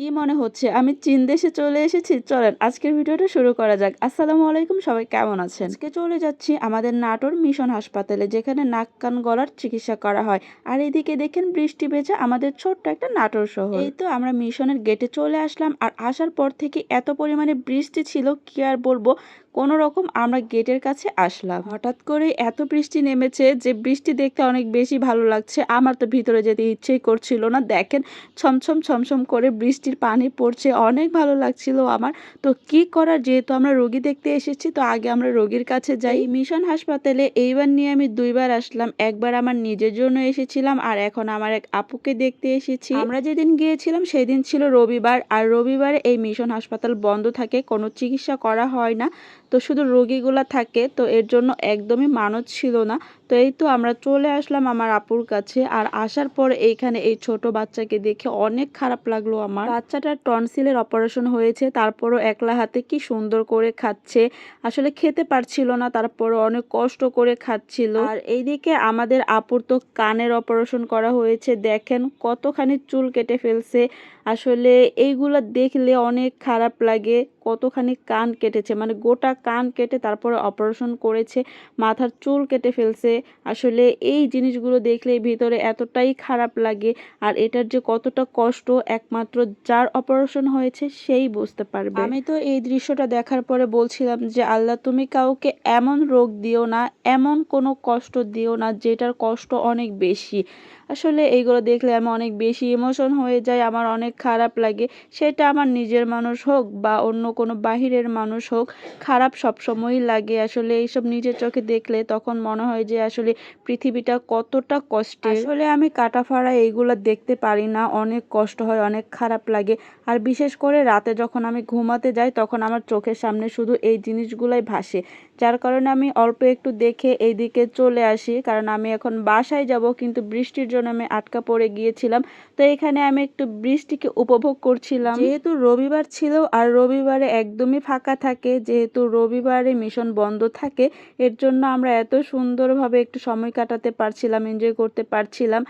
কি মনে হচ্ছে আমি চীন দেশে চলে এসেছি? চলেন আজকের ভিডিওটা শুরু করা যাক। আসসালামু আলাইকুম, সবাই কেমন আছেন? আজকে চলে যাচ্ছি আমাদের নাটোর মিশন হাসপাতালে, যেখানে নাক কান গলার চিকিৎসা করা হয়। আর এদিকে দেখেন বৃষ্টি ভেজা আমাদের ছোট্ট একটা নাটোর শহর। এই তো আমরা মিশনের গেটে চলে আসলাম, আর আসার পর থেকে এত পরিমাণে বৃষ্টি ছিল কি আর বলবো। কোনো রকম আমরা গেটের কাছে আসলাম, হঠাৎ করে এত বৃষ্টি নেমেছে যে বৃষ্টি দেখতে অনেক বেশি ভালো লাগছে। আমার তো ভিতরে যেতে ইচ্ছেই করছিল না। দেখেন ছমছম ছমছম করে বৃষ্টির পানি পড়ছে, অনেক ভালো লাগছিল আমার। তো কি করার, যেহেতু আমরা রোগী দেখতে এসেছি তো আগে আমরা রোগীর কাছে যাই। মিশন হাসপাতালে এইবার নিয়ে আমি দুইবার আসলাম। একবার আমার নিজের জন্য এসেছিলাম, আর এখন আমার এক আপুকে দেখতে এসেছি। আমরা যেদিন গিয়েছিলাম সেদিন ছিল রবিবার, আর রবিবারে এই মিশন হাসপাতাল বন্ধ থাকে, কোনো চিকিৎসা করা হয় না, তো শুধু রোগীগুলা থাকে, তো এর জন্য একদমই মানুষ ছিল না। তো এই তো আমরা চলে আসলাম আমার আপুর কাছে, আর আসার পর এইখানে এই ছোট বাচ্চাকে দেখে অনেক খারাপ লাগলো আমার। বাচ্চাটার টনসিলের অপারেশন হয়েছে, তারপরও একলা হাতে কি সুন্দর করে খাচ্ছে। আসলে খেতে পারছিল না, তারপরও অনেক কষ্ট করে খাচ্ছিল। আর এইদিকে আমাদের আপুর তো কানের অপারেশন করা হয়েছে, দেখেন কতখানি চুল কেটে ফেলছে। আসলে এইগুলো দেখলে অনেক খারাপ লাগে। কতখানি কান কেটেছে, মানে গোটা কান কেটে তারপরে অপারেশন করেছে, মাথার চুল কেটে ফেলছে। আসলে এই জিনিসগুলো দেখলে ভিতরে এতটাই খারাপ লাগে, আর এটার যে কতটা কষ্ট একমাত্র যার অপারেশন হয়েছে সেই বুঝতে পারবে। আমি তো এই দৃশ্যটা দেখার পরে বলছিলাম যে আল্লাহ, তুমি কাউকে এমন রোগ দিও না, এমন কোনো কষ্ট দিও না যেটার কষ্ট অনেক বেশি। আসলে এইগুলো দেখলে আমি অনেক বেশি ইমোশন হয়ে যাই, আমার অনেক খারাপ লাগে। সেটা আমার নিজের মানুষ হোক বা অন্য কোনো বাহিরের মানুষ হোক, খারাপ সবসময়ই লাগে। আসলে এইসব নিজের চোখে দেখলে তখন মনে হয় যে আসলে পৃথিবীটা কতটা কষ্টের। আসলে আমি কাটাফাড়া এইগুলো দেখতে পারি না, অনেক কষ্ট হয়, অনেক খারাপ লাগে। আর বিশেষ করে রাতে যখন আমি ঘুমাতে যাই তখন আমার চোখের সামনে শুধু এই জিনিসগুলাই ভাসে, যার কারণে আমি অল্প একটু দেখে এইদিকে চলে আসি, কারণ আমি এখন বাসায় যাব, কিন্তু বৃষ্টির জন্য আমি আটকা পড়ে গিয়েছিলাম। তো এখানে আমি একটু বৃষ্টিকে উপভোগ করছিলাম, যেহেতু রবিবার ছিল, আর রবিবারে একদমই ফাঁকা থাকে, যেহেতু রবিবারে মিশন বন্ধ থাকে, এর জন্য আমরা এত সুন্দরভাবে একটু সময় কাটাতে পারছিলাম, এনজয় করতে পারছিলাম।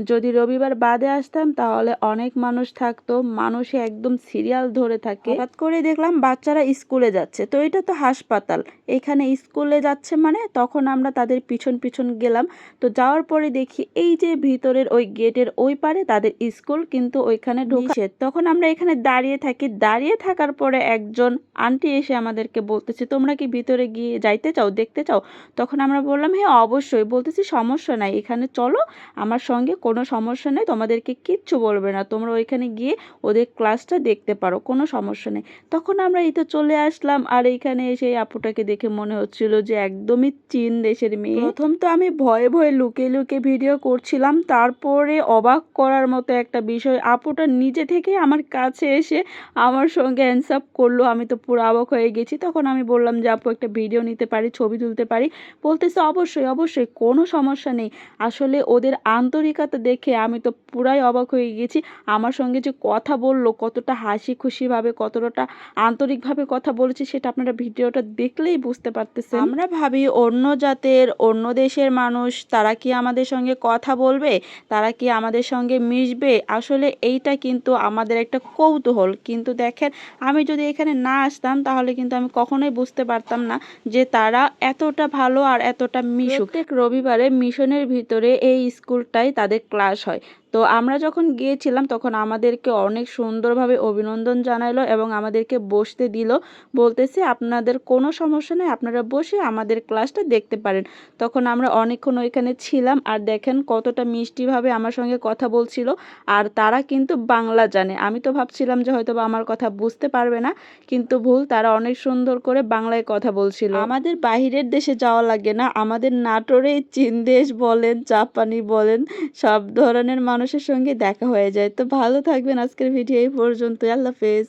যদি রবিবার বাদে আসতাম তাহলে অনেক মানুষ থাকতো, মানুষে একদম সিরিয়াল ধরে থাকে। হঠাৎ করে দেখলাম বাচ্চারা স্কুলে যাচ্ছে, তো এটা তো হাসপাতাল, এখানে স্কুলে যাচ্ছে মানে তখন আমরা তাদের পিছন পিছন গেলাম। তো যাওয়ার পরে দেখি এই যে ভিতরের ওই গেটের ওই পারে তাদের স্কুল, কিন্তু ওইখানে ঢোকা। তখন আমরা এখানে দাঁড়িয়ে থাকি, দাঁড়িয়ে থাকার পরে একজন আন্টি এসে আমাদেরকে বলতেছে, তোমরা কি ভিতরে গিয়ে যাইতে চাও, দেখতে চাও? তখন আমরা বললাম হ্যাঁ অবশ্যই। বলতেছি সমস্যা নাই, এখানে চলো আমার সঙ্গে, কোনো সমস্যা নেই, তোমাদেরকে কিচ্ছু বলবে না, তোমরা ওইখানে গিয়ে ওদের ক্লাসটা দেখতে পারো, কোনো সমস্যা নেই। তখন আমরা এই তো চলে আসলাম, আর এইখানে এসে আপুটাকে দেখে মনে হচ্ছিল যে একদমই চীন দেশের মেয়ে। প্রথম তো আমি ভয়ে ভয়ে লুকিয়ে লুকিয়ে ভিডিও করছিলাম, তারপরে অবাক করার মতো একটা বিষয়, আপুটা নিজে থেকে আমার কাছে এসে আমার সঙ্গে হ্যান্ডসাপ করলো। আমি তো পুরো অবাক হয়ে গেছি। তখন আমি বললাম যে আপু একটা ভিডিও নিতে পারি, ছবি তুলতে পারি? বলতেছে অবশ্যই অবশ্যই, কোনো সমস্যা নেই। আসলে ওদের আন্তরিকতা দেখে আমি তো পুরাই অবাক হয়ে গেছি। আমার সঙ্গে যে কথা বললো, কতটা হাসি খুশিভাবে, কতটা আন্তরিকভাবে কথা বলেছে, সেটা আপনারা ভিডিওটা দেখলেই বুঝতে পারতেছেন। আমরা ভাবি অন্য জাতের, অন্য দেশের মানুষ, তারা কি আমাদের সঙ্গে কথা বলবে, তারা কি আমাদের সঙ্গে মিশবে? আসলে এইটা কিন্তু আমাদের একটা কৌতূহল। কিন্তু দেখেন, আমি যদি এখানে না আসতাম তাহলে কিন্তু আমি কখনোই বুঝতে পারতাম না যে তারা এতটা ভালো আর এতটা মিশুক। প্রত্যেক রবিবারে মিশনের ভিতরে এই স্কুলটাই তাদের ক্লাস হয়। তো আমরা যখন গিয়েছিলাম তখন আমাদেরকে অনেক সুন্দরভাবে অভিনন্দন জানাইলো এবং আমাদেরকে বসতে দিল। বলতেছে আপনাদের কোনো সমস্যা নেই, আপনারা বসে আমাদের ক্লাসটা দেখতে পারেন। তখন আমরা অনেকক্ষণ ওইখানে ছিলাম, আর দেখেন কতটা মিষ্টিভাবে আমার সঙ্গে কথা বলছিল। আর তারা কিন্তু বাংলা জানে। আমি তো ভাবছিলাম যে হয়তো আমার কথা বুঝতে পারবে না, কিন্তু ভুল, তারা অনেক সুন্দর করে বাংলায় কথা বলছিল। আমাদের বাহিরের দেশে যাওয়া লাগে না, আমাদের নাটোরেই চীন দেশ বলেন, জাপানি বলেন, সব ধরনের মানুষের সঙ্গে দেখা হয়ে যায়। তো ভালো থাকবেন, আজকের ভিডিও এই পর্যন্ত, আল্লাহ হাফেজ।